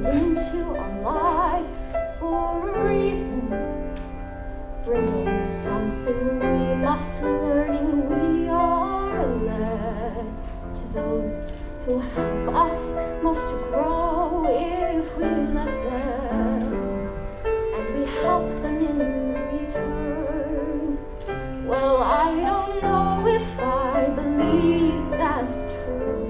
came into our lives for a reason, bringing something we must learn, and we are led to those who help us most to grow if we let them, and we help them in return. Well, I don't know if I believe that's true,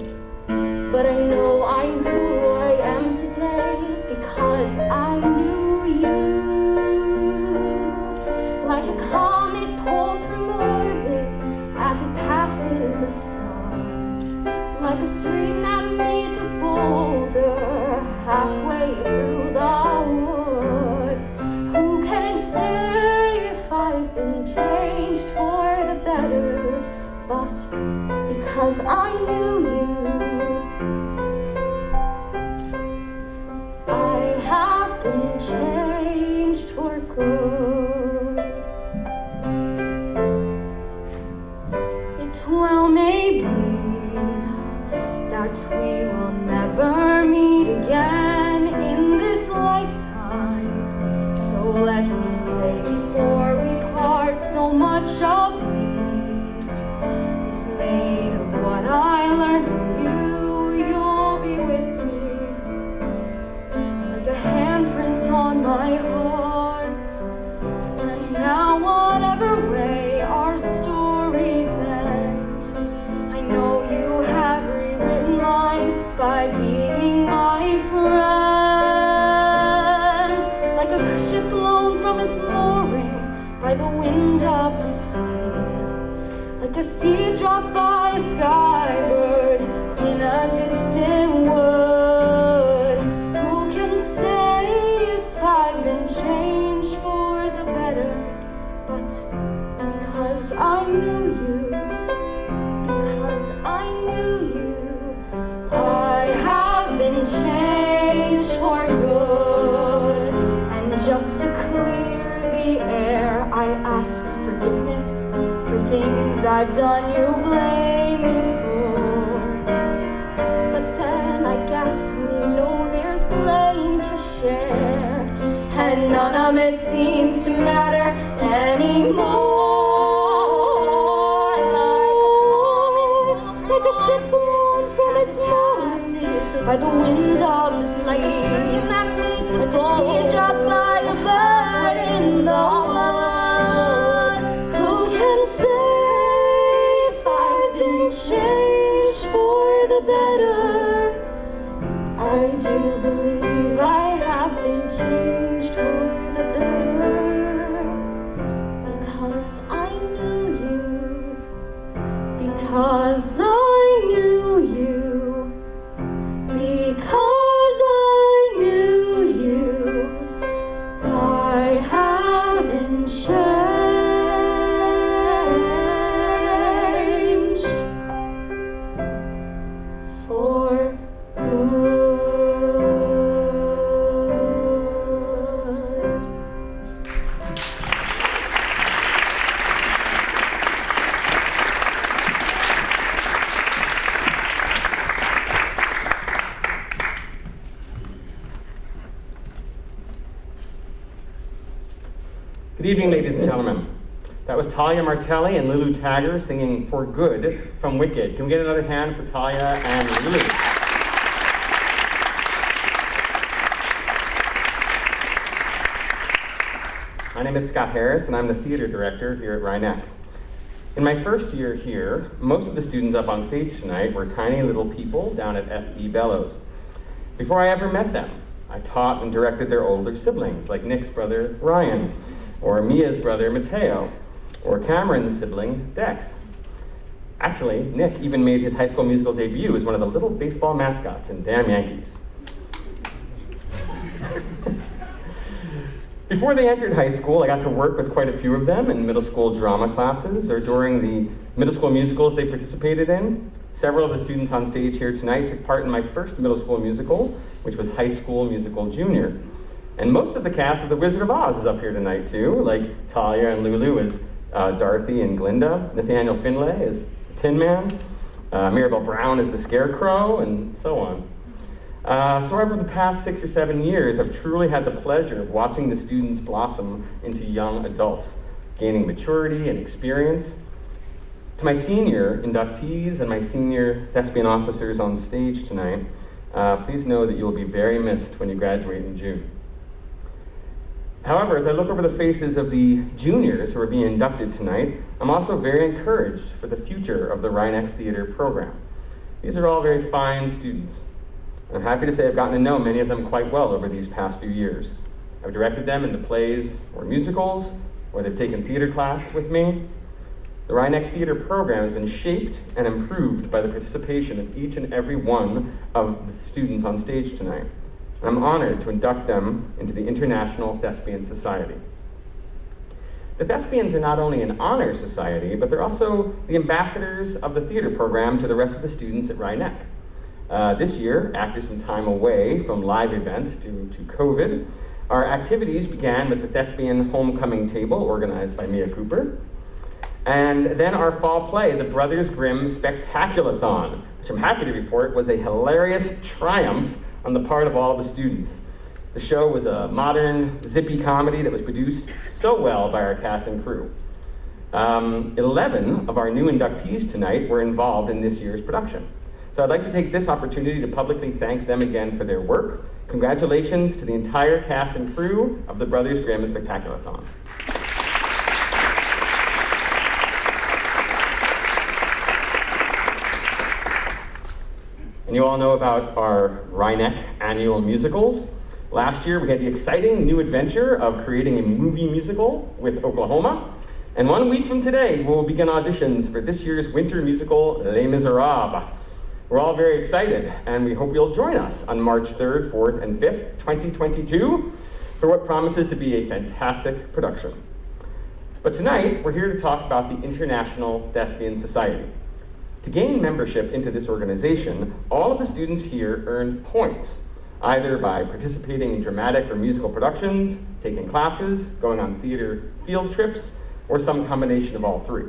but I know I'm who I am today because I knew you. Like a comet pulled from orbit as it passes a sun, like a stream that meets a boulder halfway through the wood. Who can say if I've been changed for the better? But because I knew you, I have been changed for good. It well may be that we will never meet again in this lifetime. So let me say before we part, so much of me is made of what I learned from you. You'll be with me like a handprint on my heart. And now whatever way our stories end, I know you have rewritten mine by being my friend. Like a ship blown from its mooring by the wind of the sea, like a seed dropped by a skybird in a distant wood. Who can say if I've been changed for the better? But because I knew you, because I knew you, I have been changed for good. And just to clear the air, I ask forgiveness for things I've done you blame me for. But then I guess we know there's blame to share, and none of it seems to matter anymore. Like a ship blown from its mooring by the wind of the sea, like a stream that meets a seed dropped by a bird in the wood. Who can say if I've been changed for the better? I do believe I have been changed for the better, because I knew you, because I knew you, because I knew you, I have been changed for good. Good evening, ladies and gentlemen. That was Talia Martelli and Lulu Tagger singing For Good from Wicked. Can we get another hand for Talia and Lulu? My name is Scott Harris, and I'm the theater director here at Rhinebeck. In my first year here, most of the students up on stage tonight were tiny little people down at F.E. Bellows. Before I ever met them, I taught and directed their older siblings, like Nick's brother, Ryan, or Mia's brother, Mateo, or Cameron's sibling, Dex. Actually, Nick even made his high school musical debut as one of the little baseball mascots in Damn Yankees. Before they entered high school, I got to work with quite a few of them in middle school drama classes or during the middle school musicals they participated in. Several of the students on stage here tonight took part in my first middle school musical, which was High School Musical Junior. And most of the cast of The Wizard of Oz is up here tonight too, like Talia and Lulu as Dorothy and Glinda, Nathaniel Finlay as Tin Man, Mirabelle Brown as the Scarecrow, and so on. So over the past 6 or 7 years, I've truly had the pleasure of watching the students blossom into young adults, gaining maturity and experience. To my senior inductees and my senior Thespian officers on stage tonight, please know that you will be very missed when you graduate in June. However, as I look over the faces of the juniors who are being inducted tonight, I'm also very encouraged for the future of the Rhineck Theater program. These are all very fine students. I'm happy to say I've gotten to know many of them quite well over these past few years. I've directed them in the plays or musicals, or they've taken theater class with me. The Rhineck Theater program has been shaped and improved by the participation of each and every one of the students on stage tonight. And I'm honored to induct them into the International Thespian Society. The Thespians are not only an honor society, but they're also the ambassadors of the theater program to the rest of the students at Rhineck. This year, after some time away from live events due to COVID, our activities began with the Thespian Homecoming Table, organized by Mia Cooper, and then our fall play, the Brothers Grimm Spectaculathon, which I'm happy to report was a hilarious triumph on the part of all the students. The show was a modern, zippy comedy that was produced so well by our cast and crew. 11 of our new inductees tonight were involved in this year's production. So I'd like to take this opportunity to publicly thank them again for their work. Congratulations to the entire cast and crew of the Brothers Grimm Spectaculathon. And you all know about our Rhineck annual musicals. Last year, we had the exciting new adventure of creating a movie musical with Oklahoma. And 1 week from today, we'll begin auditions for this year's winter musical, Les Miserables. We're all very excited, and we hope you'll join us on March 3rd, 4th, and 5th, 2022, for what promises to be a fantastic production. But tonight, we're here to talk about the International Thespian Society. To gain membership into this organization, all of the students here earned points, either by participating in dramatic or musical productions, taking classes, going on theater field trips, or some combination of all three.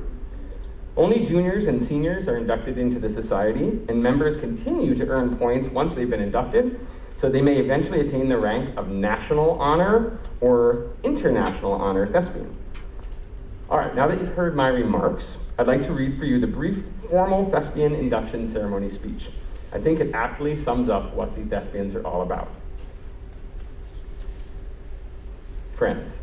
Only juniors and seniors are inducted into the society, and members continue to earn points once they've been inducted, so they may eventually attain the rank of National Honor or International Honor Thespian. All right, now that you've heard my remarks, I'd like to read for you the brief formal Thespian induction ceremony speech. I think it aptly sums up what the Thespians are all about. Friends,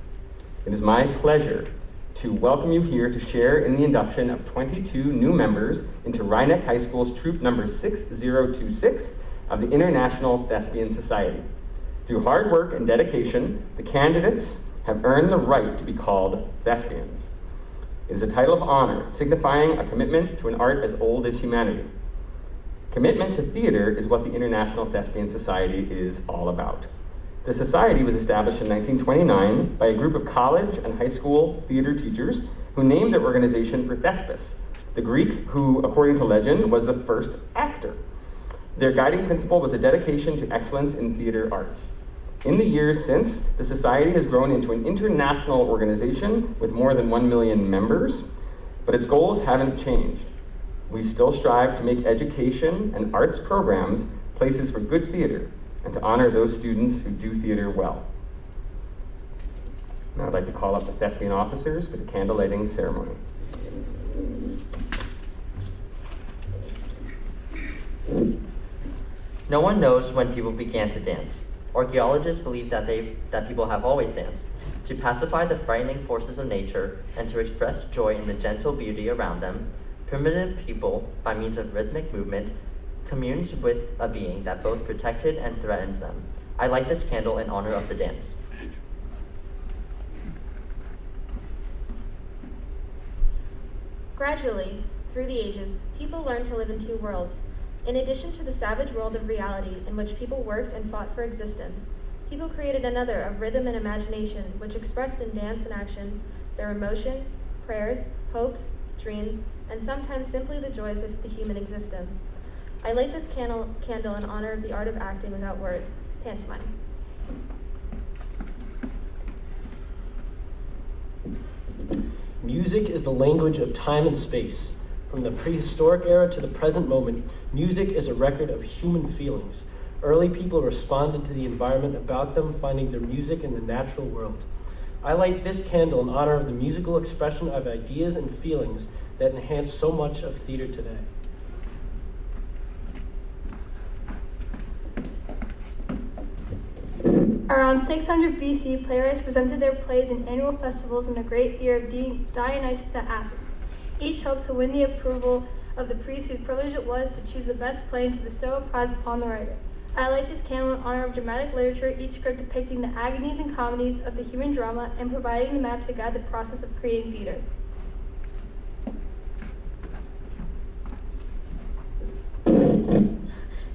it is my pleasure to welcome you here to share in the induction of 22 new members into Rhineck High School's troop number 6026 of the International Thespian Society. Through hard work and dedication, the candidates have earned the right to be called Thespians. It is a title of honor, signifying a commitment to an art as old as humanity. Commitment to theater is what the International Thespian Society is all about. The society was established in 1929 by a group of college and high school theater teachers who named their organization for Thespis, the Greek who, according to legend, was the first actor. Their guiding principle was a dedication to excellence in theater arts. In the years since, the society has grown into an international organization with more than 1 million members, but its goals haven't changed. We still strive to make education and arts programs places for good theater and to honor those students who do theater well. Now I'd like to call up the Thespian officers for the candlelighting ceremony. No one knows when people began to dance. Archaeologists believe that people have always danced. To pacify the frightening forces of nature and to express joy in the gentle beauty around them, primitive people, by means of rhythmic movement, communes with a being that both protected and threatened them. I light this candle in honor of the dance. Gradually, through the ages, people learned to live in two worlds. In addition to the savage world of reality in which people worked and fought for existence, people created another of rhythm and imagination, which expressed in dance and action their emotions, prayers, hopes, dreams, and sometimes simply the joys of the human existence. I light this candle in honor of the art of acting without words, pantomime. Music is the language of time and space. From the prehistoric era to the present moment, music is a record of human feelings. Early people responded to the environment about them, finding their music in the natural world. I light this candle in honor of the musical expression of ideas and feelings that enhance so much of theater today. Around 600 BC, playwrights presented their plays in annual festivals in the great theater of Dionysus at Athens. Each hoped to win the approval of the priest whose privilege it was to choose the best play and to bestow a prize upon the writer. I light this candle in honor of dramatic literature, each script depicting the agonies and comedies of the human drama and providing the map to guide the process of creating theater.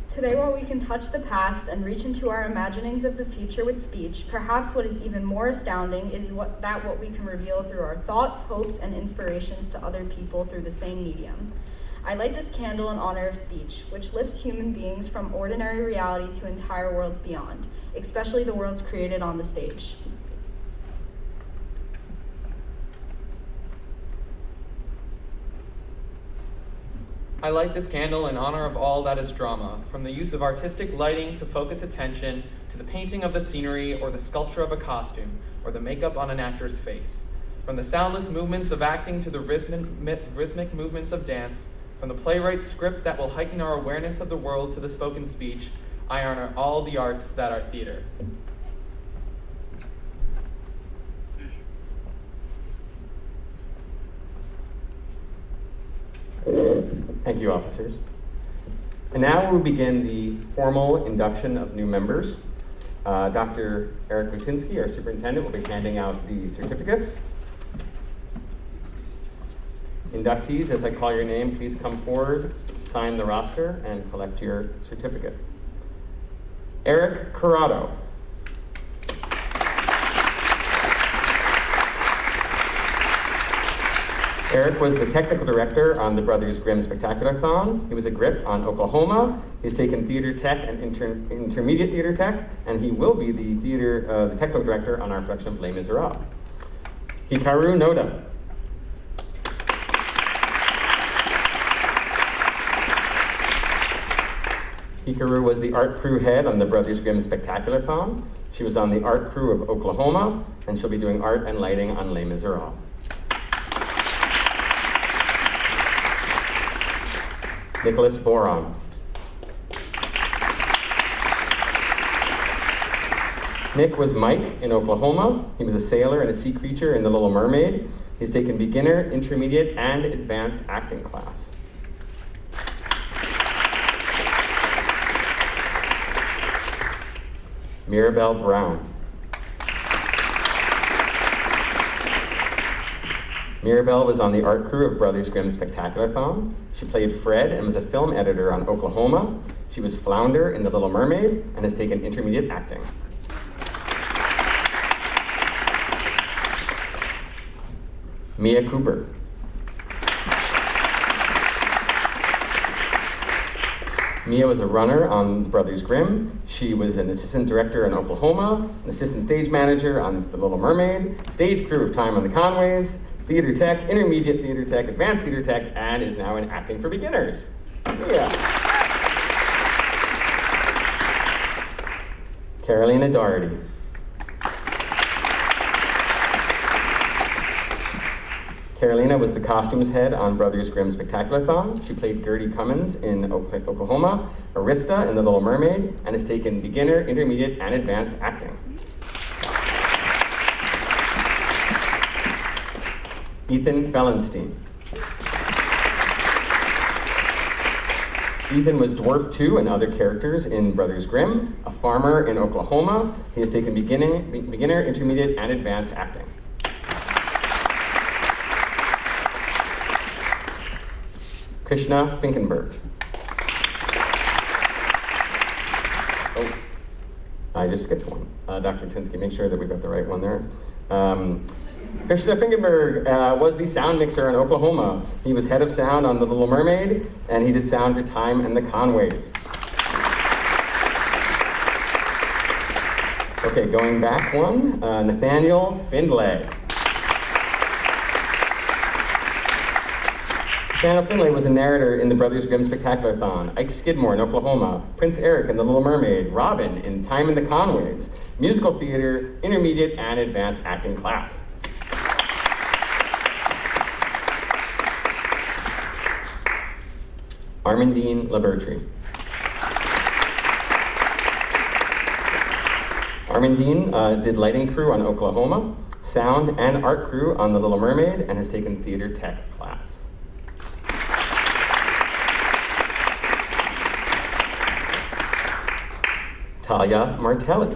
Today, while we can touch the past and reach into our imaginings of the future with speech, perhaps what is even more astounding is what we can reveal through our thoughts, hopes, and inspirations to other people through the same medium. I light this candle in honor of speech, which lifts human beings from ordinary reality to entire worlds beyond, especially the worlds created on the stage. I light this candle in honor of all that is drama, from the use of artistic lighting to focus attention, to the painting of the scenery or the sculpture of a costume, or the makeup on an actor's face. From the soundless movements of acting to the rhythmic movements of dance, from the playwright's script that will heighten our awareness of the world to the spoken speech, I honor all the arts that are theater. Thank you, officers. And now we'll begin the formal induction of new members. Dr. Eric Lutinsky, our superintendent, will be handing out the certificates. Inductees, as I call your name, please come forward, sign the roster, and collect your certificate. Eric Corrado. Eric was the technical director on the Brothers Grimm Spectacular-thon. He was a grip on Oklahoma. He's taken theater tech and intermediate theater tech, and he will be the technical director on our production of Les Miserables. Hikaru Noda. Hikaru was the art crew head on the Brothers Grimm Spectacular-thon. She was on the art crew of Oklahoma, and she'll be doing art and lighting on Les Miserables. Nicholas Boron. Nick was Mike in Oklahoma. He was a sailor and a sea creature in The Little Mermaid. He's taken beginner, intermediate, and advanced acting class. Mirabelle Brown. Mirabelle was on the art crew of Brothers Grimm Spectacular-thon. She played Fred and was a film editor on Oklahoma. She was Flounder in The Little Mermaid and has taken intermediate acting. Mia Cooper. Mia was a runner on Brothers Grimm. She was an assistant director in Oklahoma, an assistant stage manager on The Little Mermaid, stage crew of Time on the Conways, theater tech, intermediate theater tech, advanced theater tech, and is now in acting for beginners. Yeah. Carolina Doherty. Carolina was the costumes head on Brothers Grimm Spectacular-thon. She played Gertie Cummins in Oklahoma, Arista in The Little Mermaid, and has taken beginner, intermediate, and advanced acting. Ethan Fellenstein. Ethan was Dwarf 2 and other characters in Brothers Grimm, a farmer in Oklahoma. He has taken beginner, intermediate, and advanced acting. Krishna Finkenberg. Oh, I just skipped one. Dr. Tinsky, make sure that we've got the right one there. Krishna Finkenberg was the sound mixer in Oklahoma. He was head of sound on The Little Mermaid, and he did sound for Time and the Conways. Okay, going back one, Nathaniel Findlay. Daniel Finlay was a narrator in the Brothers Grimm Spectacular-thon, Ike Skidmore in Oklahoma, Prince Eric in The Little Mermaid, Robin in Time in the Conways, musical theater, intermediate and advanced acting class. Armandine Labertry. Armandine did lighting crew on Oklahoma, sound and art crew on The Little Mermaid, and has taken theater tech class. Talia Martelli.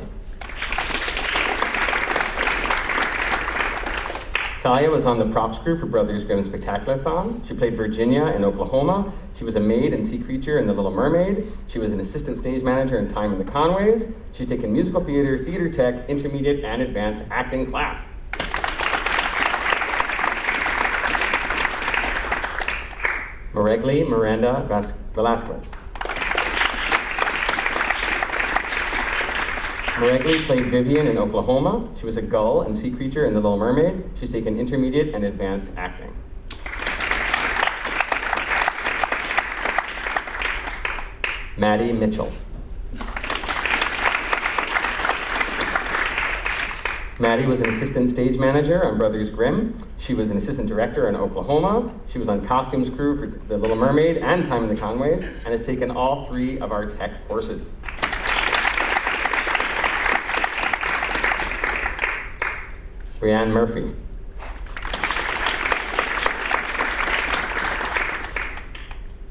Talia was on the props crew for Brothers Grimm Spectacular-thon. She played Virginia in Oklahoma. She was a maid and sea creature in The Little Mermaid. She was an assistant stage manager in Time in the Conways. She's taken musical theater, theater tech, intermediate, and advanced acting class. Moregli Miranda Velasquez. Moregli played Vivian in Oklahoma. She was a gull and sea creature in The Little Mermaid. She's taken intermediate and advanced acting. Maddie Mitchell. Maddie was an assistant stage manager on Brothers Grimm. She was an assistant director in Oklahoma. She was on costumes crew for The Little Mermaid and Time in the Conways, and has taken all 3 of our tech courses. Brianne Murphy.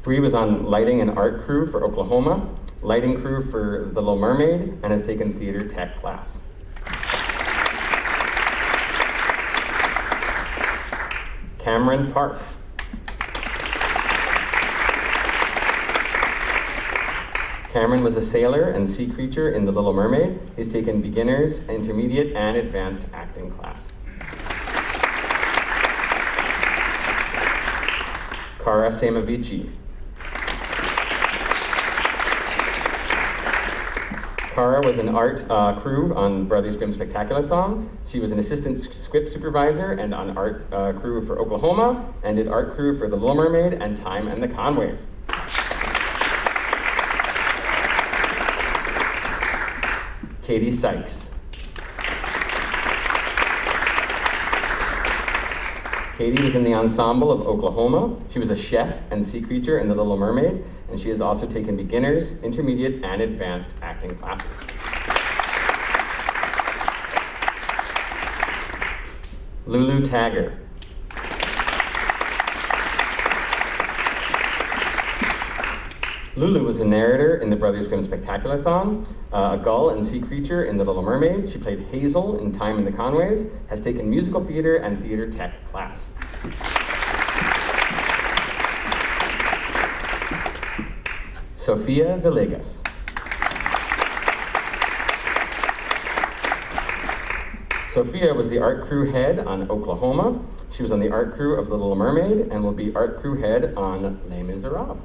Bree was on lighting and art crew for Oklahoma, lighting crew for The Little Mermaid, and has taken theater tech class. Cameron Park. Cameron was a sailor and sea creature in The Little Mermaid. He's taken beginners, intermediate, and advanced acting class. Cara Samavici. Cara was an art crew on Brothers Grimm Spectacular-thon. She was an assistant script supervisor and on art crew for Oklahoma, and did art crew for The Little Mermaid and Time and the Conways. Katie Sykes. Katie was in the ensemble of Oklahoma. She was a chef and sea creature in The Little Mermaid, and she has also taken beginners, intermediate, and advanced acting classes. Lulu Tagger. Lulu was a narrator in the Brothers Grimm Spectacular-thon, a gull and sea creature in The Little Mermaid. She played Hazel in Time in the Conways, has taken musical theater and theater tech class. Sofia Villegas. Sophia was the art crew head on Oklahoma. She was on the art crew of The Little Mermaid and will be art crew head on Les Miserables.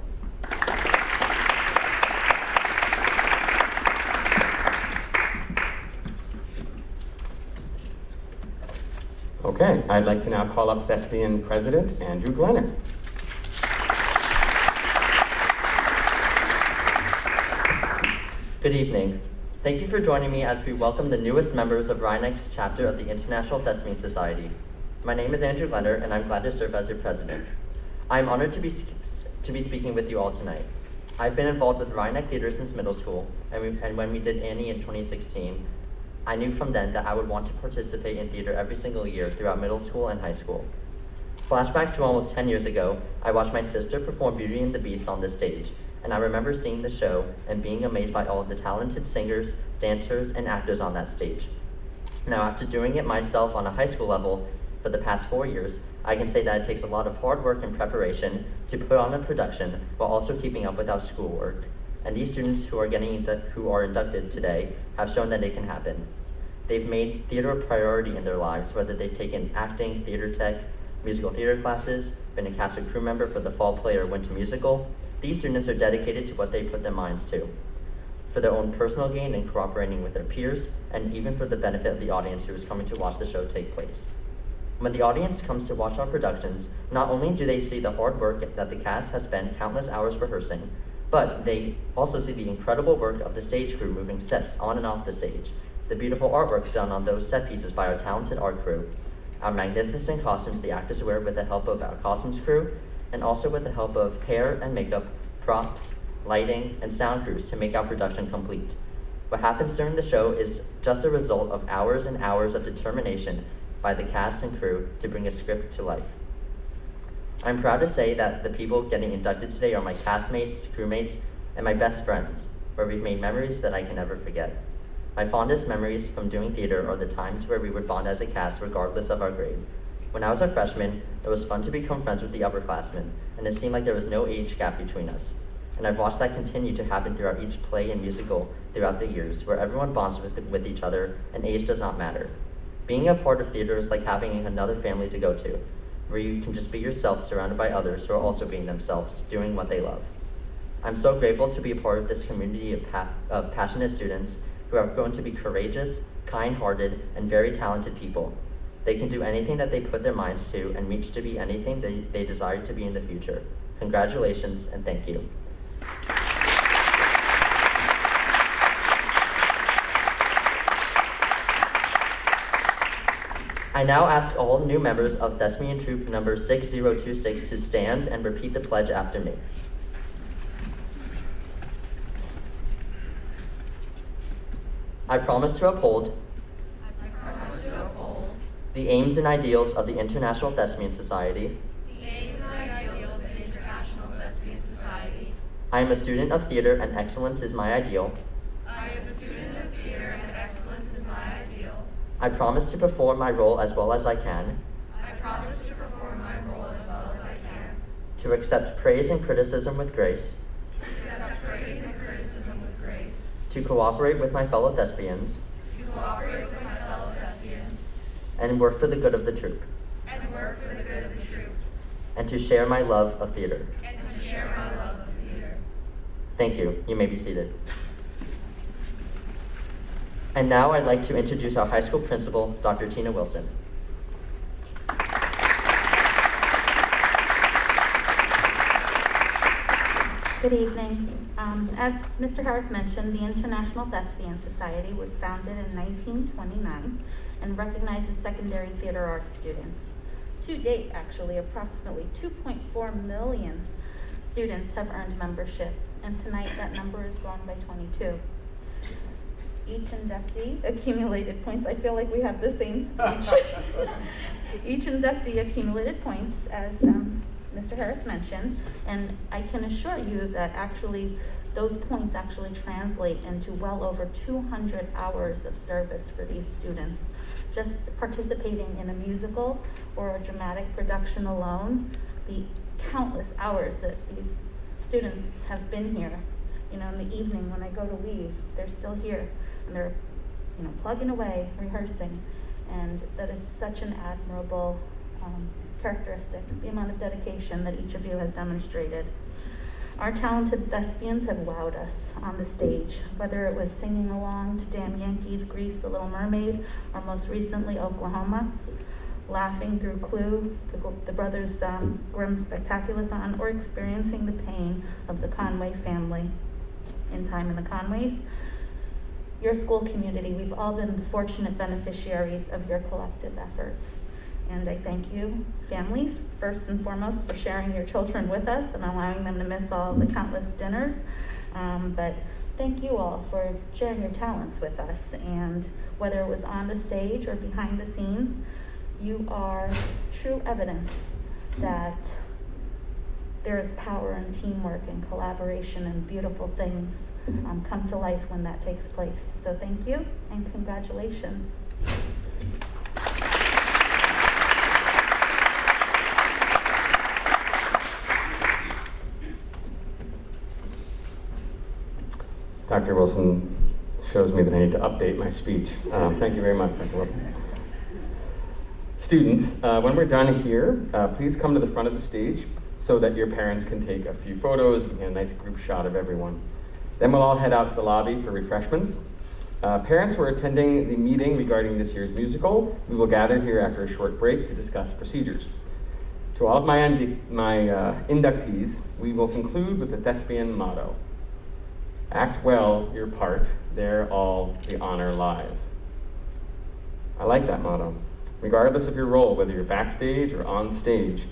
Okay, I'd like to now call up Thespian President Andrew Glenner. Good evening. Thank you for joining me as we welcome the newest members of Rhinebeck's chapter of the International Thespian Society. My name is Andrew Glenner, and I'm glad to serve as your president. I'm honored to be speaking with you all tonight. I've been involved with Rhinebeck Theater since middle school, and when we did Annie in 2016, I knew from then that I would want to participate in theater every single year throughout middle school and high school. Flashback to almost 10 years ago, I watched my sister perform Beauty and the Beast on this stage, and I remember seeing the show and being amazed by all of the talented singers, dancers, and actors on that stage. Now, after doing it myself on a high school level for the past 4 years, I can say that it takes a lot of hard work and preparation to put on a production while also keeping up with our schoolwork. And these students who are inducted today have shown that it can happen. They've made theater a priority in their lives, whether they've taken acting, theater tech, musical theater classes, been a cast or crew member for the fall play or winter musical. These students are dedicated to what they put their minds to, for their own personal gain and cooperating with their peers, and even for the benefit of the audience who is coming to watch the show take place. When the audience comes to watch our productions, not only do they see the hard work that the cast has spent countless hours rehearsing, but they also see the incredible work of the stage crew moving sets on and off the stage, the beautiful artwork done on those set pieces by our talented art crew, our magnificent costumes the actors wear with the help of our costumes crew, and also with the help of hair and makeup, props, lighting, and sound crews to make our production complete. What happens during the show is just a result of hours and hours of determination by the cast and crew to bring a script to life. I'm proud to say that the people getting inducted today are my castmates, crewmates, and my best friends, where we've made memories that I can never forget. My fondest memories from doing theater are the times where we would bond as a cast regardless of our grade. When I was a freshman, it was fun to become friends with the upperclassmen, and it seemed like there was no age gap between us. And I've watched that continue to happen throughout each play and musical throughout the years, where everyone bonds with each other and age does not matter. Being a part of theater is like having another family to go to, where you can just be yourself surrounded by others who are also being themselves, doing what they love. I'm so grateful to be a part of this community of passionate students who have grown to be courageous, kind-hearted, and very talented people. They can do anything that they put their minds to and reach to be anything they desire to be in the future. Congratulations and thank you. I now ask all new members of Thespian Troop number 6026 to stand and repeat the pledge after me. I promise to uphold the aims and ideals of the International Thespian Society. I am a student of theater and excellence is my ideal. I promise to perform my role as well as I can. To accept praise and criticism with grace. To cooperate with my fellow thespians. And work for the good of the troupe. And to share my love of theater. Thank you. You may be seated. And now I'd like to introduce our high school principal, Dr. Tina Wilson. Good evening. As Mr. Harris mentioned, the International Thespian Society was founded in 1929 and recognizes secondary theater arts students. To date, actually, approximately 2.4 million students have earned membership, and tonight that number is grown by 22. Each inductee accumulated points. I feel like we have the same speech. Each inductee accumulated points, as Mr. Harris mentioned, and I can assure you that actually those points actually translate into well over 200 hours of service for these students. Just participating in a musical or a dramatic production alone, the countless hours that these students have been here. You know, in the evening when I go to leave, they're still here and they're, you know, plugging away, rehearsing, and that is such an admirable characteristic, the amount of dedication that each of you has demonstrated. Our talented thespians have wowed us on the stage, whether it was singing along to Dan Yankee's Grease, The Little Mermaid, or most recently Oklahoma, laughing through Clue, the Brothers Grimm Spectaculathon, or experiencing the pain of the Conway family in Time in the Conways. Your school community, we've all been the fortunate beneficiaries of your collective efforts. And I thank you, families, first and foremost, for sharing your children with us and allowing them to miss all the countless dinners. But thank you all for sharing your talents with us. And whether it was on the stage or behind the scenes, you are true evidence that there is power in teamwork and collaboration, and beautiful things come to life when that takes place. So thank you and congratulations. Dr. Wilson shows me that I need to update my speech. Thank you very much, Dr. Wilson. Students, when we're done here, please come to the front of the stage so that your parents can take a few photos. We can get a nice group shot of everyone. Then we'll all head out to the lobby for refreshments. Parents who are attending the meeting regarding this year's musical, we will gather here after a short break to discuss procedures. To all of my inductees, we will conclude with the Thespian motto: act well your part, there all the honor lies. I like that motto. Regardless of your role, whether you're backstage or on stage,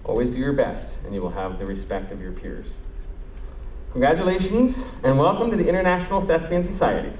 always do your best and you will have the respect of your peers. Congratulations and welcome to the International Thespian Society.